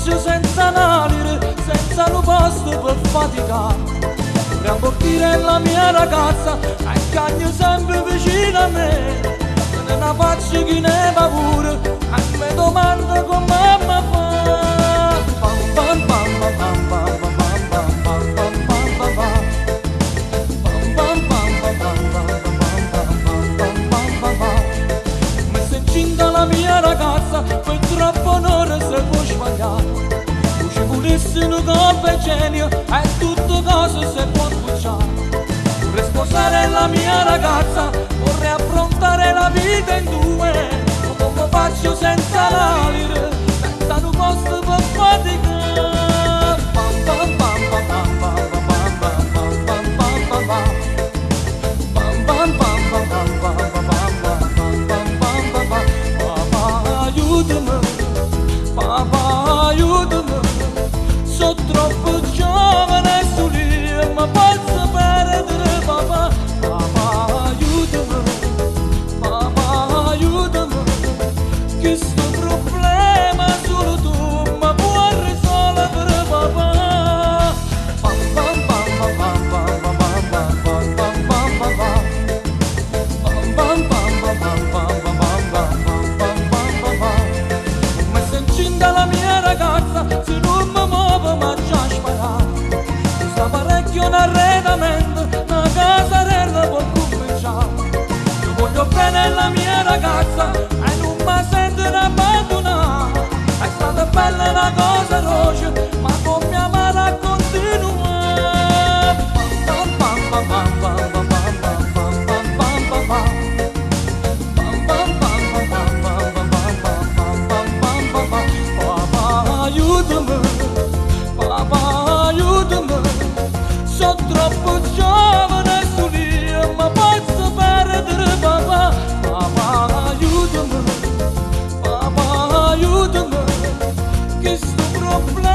faccio senza l'alire, senza un posto per faticare. Vorrei portare la mia ragazza, e cagno sempre vicino a me. Se ne faccio chi ne va pure, e mi domanda come mamma fa. Pam pam pam pam pam pam pam pam pam pam pam pam. Pam pam pam pam pam pam pam pam pam pam. Mi si incinta la mia ragazza, per troppo onore se può sbagliare. Ci volesse un colpo e genio, e tutto cose se può sbucciare. Vorrei sposare la mia ragazza, vorrei affrontare la vita in due. Come faccio senza l'alire, senza un posto per faticare. Pam pam pam pam pam pam pam pam pam pam pam pam. Pam pam pam pam pam pam pam pam pam pam pam. Papà aiutami, papà aiutami. Sono troppo giovane e solio, ma posso perdere papà. Papà aiutami, che sto problema solo tu mi puoi risolvere papà. Pam pam pam pam pam pam pam pam pam pam pam pam. Pam pam pam pam pam pam pam pam pam pam pam. Mi si incinta la mia ragazza, se non mi muovo ma già sparato. Sta parecchio un arredamento, una casa rera può cominciare. Io voglio bene alla mia ragazza e non mi sento abbandonare. È stata bella una cosa roce, ma con mia mano continua. Pam pam pam pam pam pam pam pam pam pam pam pam. Pam pam pam pam pam pam pam pam pam pam pam pam. Papà aiutami, papà aiutami. Sono troppo giovane e solio, ma posso perdere papà. Papà aiutami, che sto problema